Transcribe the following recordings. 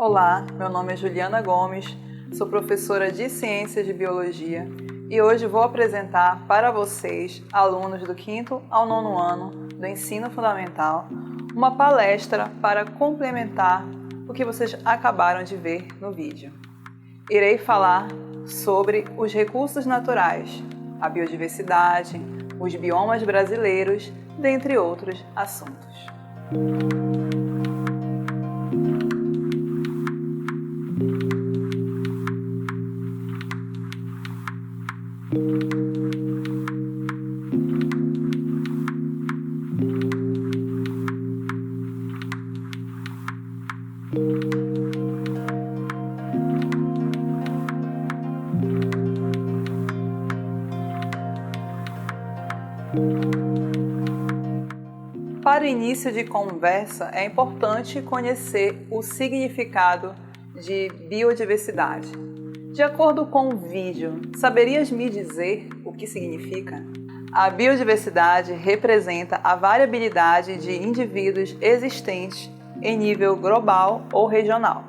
Olá, meu nome é Juliana Gomes, sou professora de Ciências de Biologia e hoje vou apresentar para vocês, alunos do 5º ao 9º ano do Ensino Fundamental, uma palestra para complementar o que vocês acabaram de ver no vídeo. Irei falar sobre os recursos naturais, a biodiversidade, os biomas brasileiros, dentre outros assuntos. Para o início de conversa, é importante conhecer o significado de biodiversidade. De acordo com o vídeo, saberias me dizer o que significa? A biodiversidade representa a variabilidade de indivíduos existentes em nível global ou regional,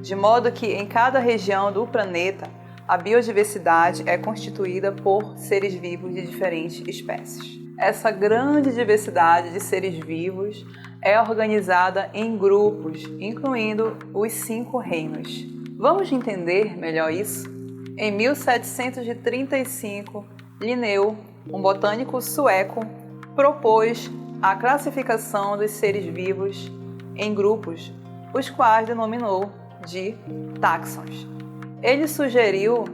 de modo que em cada região do planeta, a biodiversidade é constituída por seres vivos de diferentes espécies. Essa grande diversidade de seres vivos é organizada em grupos, incluindo os 5 reinos. Vamos entender melhor isso? Em 1735, Linneu, um botânico sueco, propôs a classificação dos seres vivos em grupos, os quais denominou de táxons. Ele sugeriu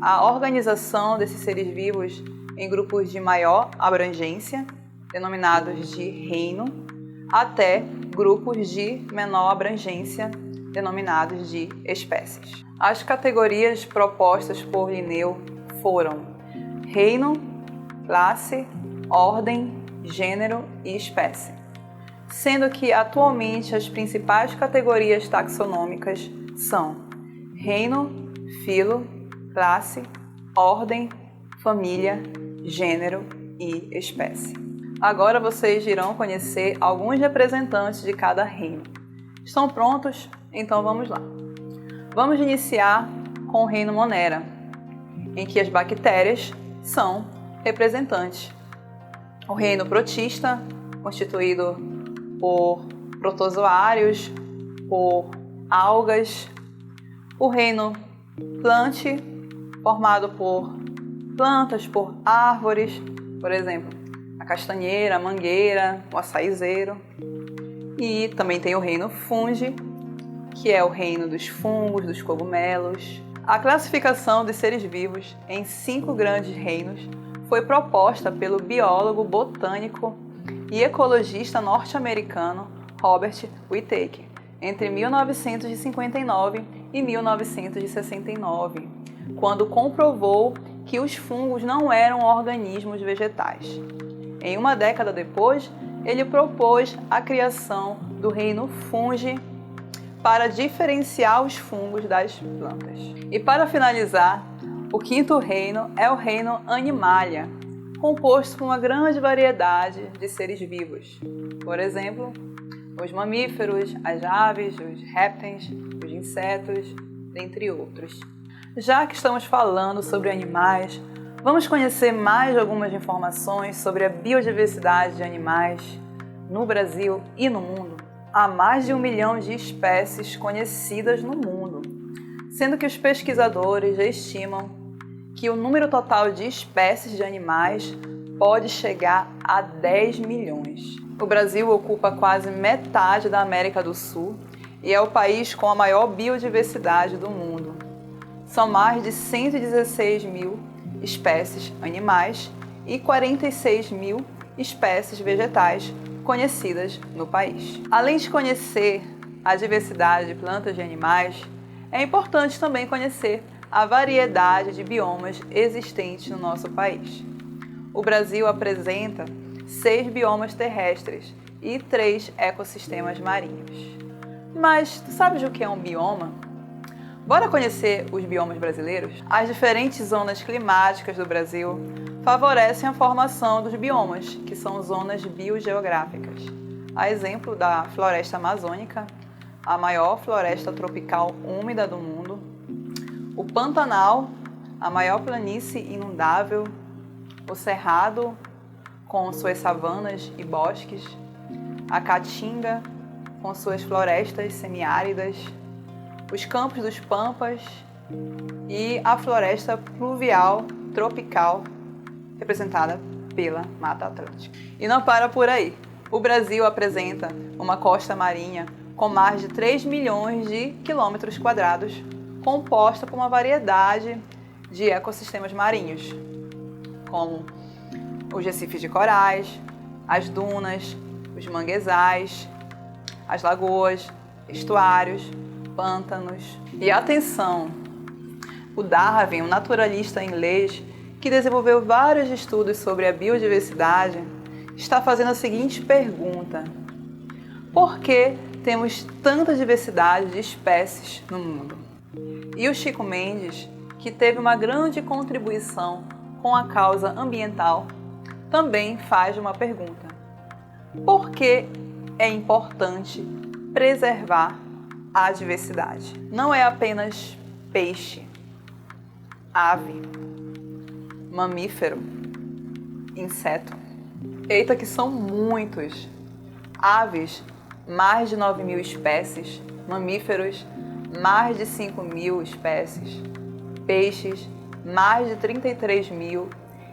a organização desses seres vivos em grupos de maior abrangência, denominados de reino, até grupos de menor abrangência, denominados de espécies. As categorias propostas por Linneu foram reino, classe, ordem, gênero e espécie, sendo que atualmente as principais categorias taxonômicas são reino, filo, classe, ordem, família, gênero e espécie. Agora vocês irão conhecer alguns representantes de cada reino. Estão prontos? Então vamos lá. Vamos iniciar com o reino Monera, em que as bactérias são representantes. O reino Protista, constituído por protozoários, por algas. O reino Plante, formado por plantas, por árvores, por exemplo, a castanheira, a mangueira, o açaizeiro. E também tem o reino Fungi, que é o reino dos fungos, dos cogumelos. A classificação dos seres vivos em 5 grandes reinos foi proposta pelo biólogo, botânico e ecologista norte-americano Robert Whittaker entre 1959 e 1969, quando comprovou que os fungos não eram organismos vegetais. Em uma década depois, ele propôs a criação do reino Fungi para diferenciar os fungos das plantas. E para finalizar, o 5º reino é o reino Animalia, composto por uma grande variedade de seres vivos. Por exemplo, os mamíferos, as aves, os répteis, os insetos, dentre outros. Já que estamos falando sobre animais, vamos conhecer mais algumas informações sobre a biodiversidade de animais no Brasil e no mundo. Há mais de 1 milhão de espécies conhecidas no mundo, sendo que os pesquisadores estimam que o número total de espécies de animais pode chegar a 10 milhões. O Brasil ocupa quase metade da América do Sul e é o país com a maior biodiversidade do mundo. São mais de 116 mil espécies animais e 46 mil espécies vegetais conhecidas no país. Além de conhecer a diversidade de plantas e animais, é importante também conhecer a variedade de biomas existentes no nosso país. O Brasil apresenta 6 biomas terrestres e 3 ecossistemas marinhos. Mas tu sabes o que é um bioma? Bora conhecer os biomas brasileiros? As diferentes zonas climáticas do Brasil favorecem a formação dos biomas, que são zonas biogeográficas. A exemplo da floresta amazônica, a maior floresta tropical úmida do mundo, o Pantanal, a maior planície inundável, o Cerrado, com suas savanas e bosques, a Caatinga, com suas florestas semiáridas, os Campos dos Pampas e a floresta pluvial tropical, representada pela Mata Atlântica. E não para por aí. O Brasil apresenta uma costa marinha com mais de 3 milhões de quilômetros quadrados, composta por uma variedade de ecossistemas marinhos, como os recifes de corais, as dunas, os manguezais, as lagoas, estuários, pântanos. E atenção, o Darwin, um naturalista inglês que desenvolveu vários estudos sobre a biodiversidade, está fazendo a seguinte pergunta: por que temos tanta diversidade de espécies no mundo? E o Chico Mendes, que teve uma grande contribuição com a causa ambiental, também faz uma pergunta: por que é importante preservar a diversidade? Não é apenas peixe, ave, mamífero, inseto. Eita, que são muitos! Aves, mais de 9.000 espécies. Mamíferos, mais de 5.000 espécies. Peixes, mais de 33.000.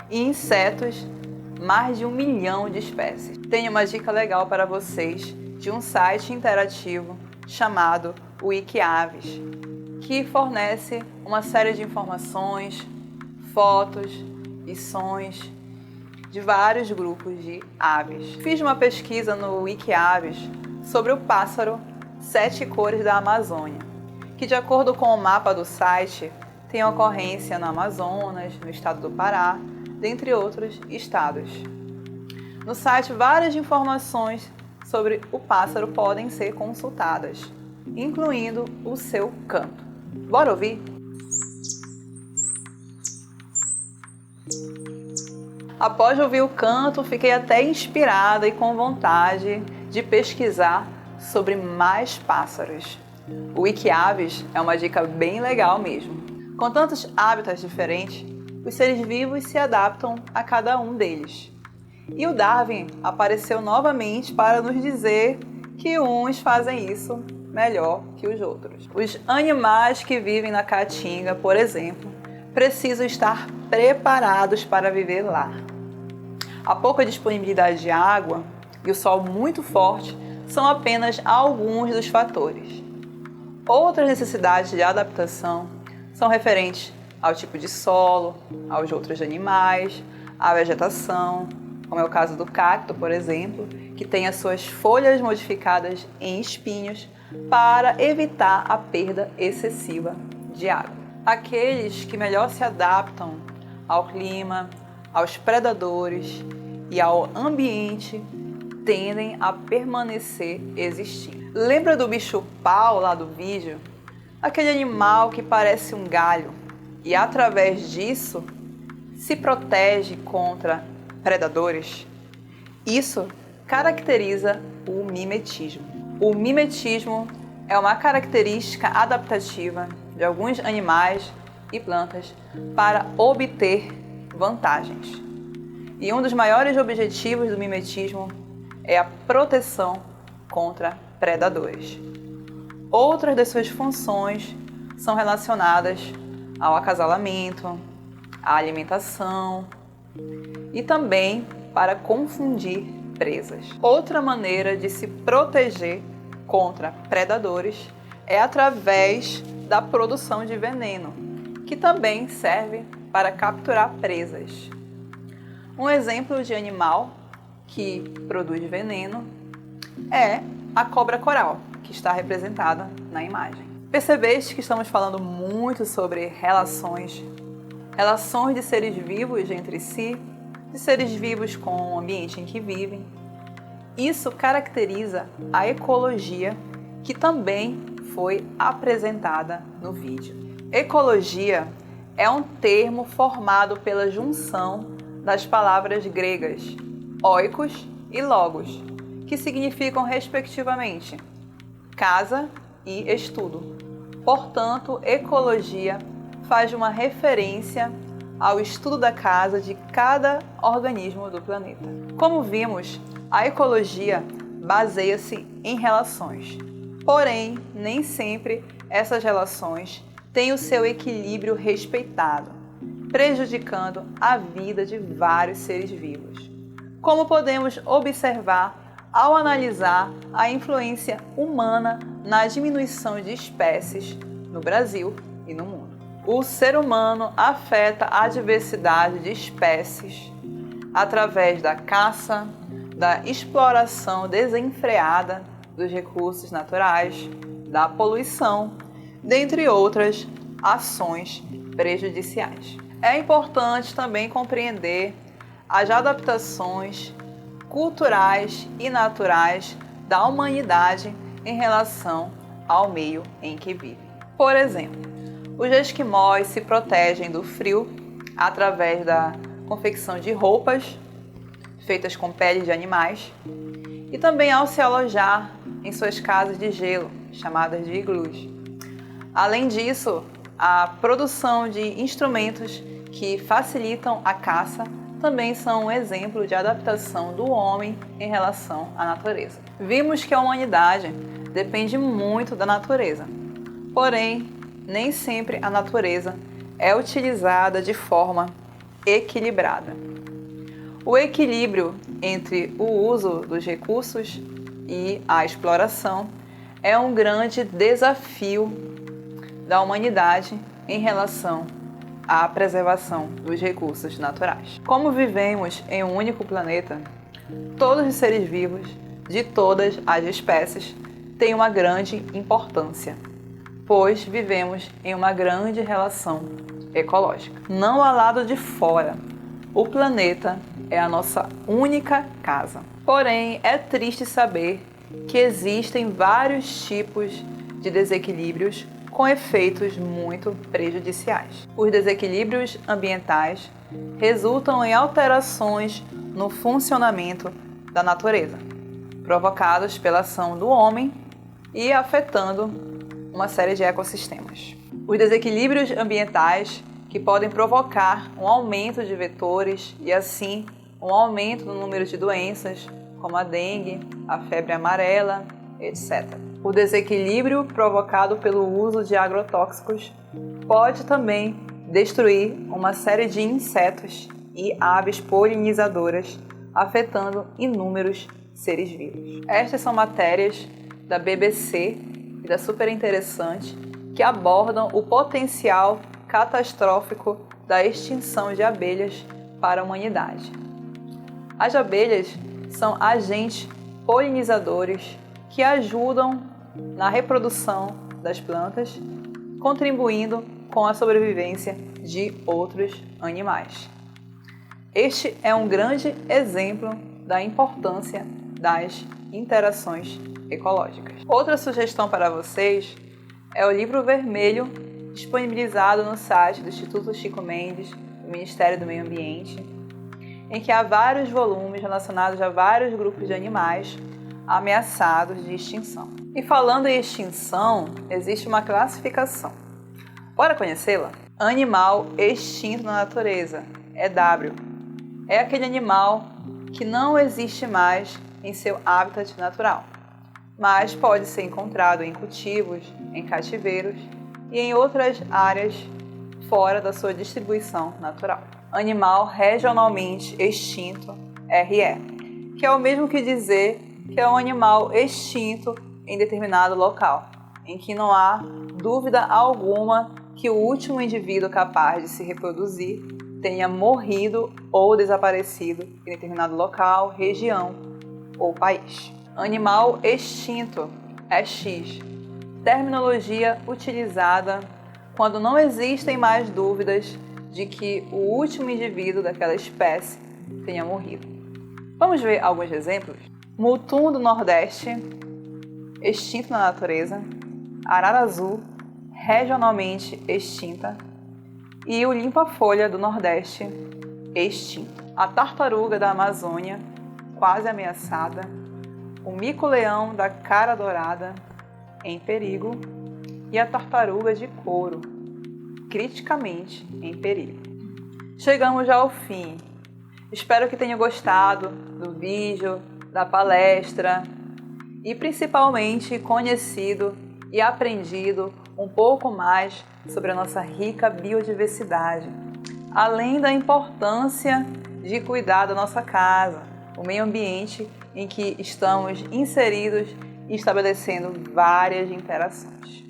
E insetos, mais de 1 milhão de espécies. Tenho uma dica legal para vocês de um site interativo chamado Wikiaves, que fornece uma série de informações, fotos e sons de vários grupos de aves. Fiz uma pesquisa no Wikiaves sobre o pássaro 7 cores da Amazônia, que, de acordo com o mapa do site, tem ocorrência no Amazonas, no estado do Pará, dentre outros estados. No site, várias informações sobre o pássaro podem ser consultadas, incluindo o seu canto. Bora ouvir? Após ouvir o canto, fiquei até inspirada e com vontade de pesquisar sobre mais pássaros. O Wikiaves é uma dica bem legal mesmo. Com tantos hábitats diferentes, os seres vivos se adaptam a cada um deles. E o Darwin apareceu novamente para nos dizer que uns fazem isso melhor que os outros. Os animais que vivem na Caatinga, por exemplo, precisam estar preparados para viver lá. A pouca disponibilidade de água e o sol muito forte são apenas alguns dos fatores. Outras necessidades de adaptação são referentes ao tipo de solo, aos outros animais, à vegetação, como é o caso do cacto, por exemplo, que tem as suas folhas modificadas em espinhos para evitar a perda excessiva de água. Aqueles que melhor se adaptam ao clima, aos predadores e ao ambiente tendem a permanecer existindo. Lembra do bicho-pau lá do vídeo? Aquele animal que parece um galho e, através disso, se protege contra predadores? Isso caracteriza o mimetismo. O mimetismo é uma característica adaptativa de alguns animais e plantas para obter vantagens. E um dos maiores objetivos do mimetismo é a proteção contra predadores. Outras das suas funções são relacionadas ao acasalamento, à alimentação e também para confundir presas. Outra maneira de se proteger contra predadores é através da produção de veneno, que também serve para capturar presas. Um exemplo de animal que produz veneno é a cobra coral, que está representada na imagem. Percebeste que estamos falando muito sobre relações de seres vivos entre si, de seres vivos com o ambiente em que vivem. Isso caracteriza a ecologia, que também foi apresentada no vídeo. Ecologia é um termo formado pela junção das palavras gregas oikos e logos, que significam respectivamente casa e estudo. Portanto, ecologia faz uma referência ao estudo da casa de cada organismo do planeta. Como vimos, a ecologia baseia-se em relações. Porém, nem sempre essas relações têm o seu equilíbrio respeitado, prejudicando a vida de vários seres vivos. Como podemos observar ao analisar a influência humana na diminuição de espécies no Brasil e no mundo. O ser humano afeta a diversidade de espécies através da caça, da exploração desenfreada dos recursos naturais, da poluição, dentre outras ações prejudiciais. É importante também compreender as adaptações culturais e naturais da humanidade em relação ao meio em que vive. Por exemplo, os esquimós se protegem do frio através da confecção de roupas feitas com peles de animais e também ao se alojar em suas casas de gelo, chamadas de iglus. Além disso, a produção de instrumentos que facilitam a caça também são um exemplo de adaptação do homem em relação à natureza. Vimos que a humanidade depende muito da natureza, porém, nem sempre a natureza é utilizada de forma equilibrada. O equilíbrio entre o uso dos recursos e a exploração é um grande desafio da humanidade em relação à preservação dos recursos naturais. Como vivemos em um único planeta, todos os seres vivos de todas as espécies têm uma grande importância, pois vivemos em uma grande relação ecológica. Não há lado de fora. O planeta é a nossa única casa. Porém, é triste saber que existem vários tipos de desequilíbrios com efeitos muito prejudiciais. Os desequilíbrios ambientais resultam em alterações no funcionamento da natureza, provocados pela ação do homem e afetando uma série de ecossistemas. Os desequilíbrios ambientais que podem provocar um aumento de vetores e, assim, um aumento no número de doenças, como a dengue, a febre amarela, etc. O desequilíbrio provocado pelo uso de agrotóxicos pode também destruir uma série de insetos e aves polinizadoras, afetando inúmeros seres vivos. Estas são matérias da BBC e da Super Interessante que abordam o potencial catastrófico da extinção de abelhas para a humanidade. As abelhas são agentes polinizadores que ajudam na reprodução das plantas, contribuindo com a sobrevivência de outros animais. Este é um grande exemplo da importância das interações ecológicas. Outra sugestão para vocês é o livro vermelho disponibilizado no site do Instituto Chico Mendes, do Ministério do Meio Ambiente, em que há vários volumes relacionados a vários grupos de animais ameaçados de extinção. E falando em extinção, existe uma classificação. Bora conhecê-la? Animal extinto na natureza, EW. É aquele animal que não existe mais em seu habitat natural, mas pode ser encontrado em cultivos, em cativeiros e em outras áreas fora da sua distribuição natural. Animal regionalmente extinto, RE, que é o mesmo que dizer que é um animal extinto em determinado local, em que não há dúvida alguma que o último indivíduo capaz de se reproduzir tenha morrido ou desaparecido em determinado local, região ou país. Animal extinto, EX, terminologia utilizada quando não existem mais dúvidas de que o último indivíduo daquela espécie tenha morrido. Vamos ver alguns exemplos? Mutum do Nordeste, extinto na natureza. Arara azul, regionalmente extinta. E o limpa-folha do Nordeste, extinto. A tartaruga da Amazônia, quase ameaçada. O mico-leão da cara dourada, em perigo, e a tartaruga de couro, criticamente em perigo. Chegamos já ao fim. Espero que tenham gostado do vídeo, da palestra e principalmente conhecido e aprendido um pouco mais sobre a nossa rica biodiversidade, além da importância de cuidar da nossa casa, o meio ambiente em que estamos inseridos e estabelecendo várias interações.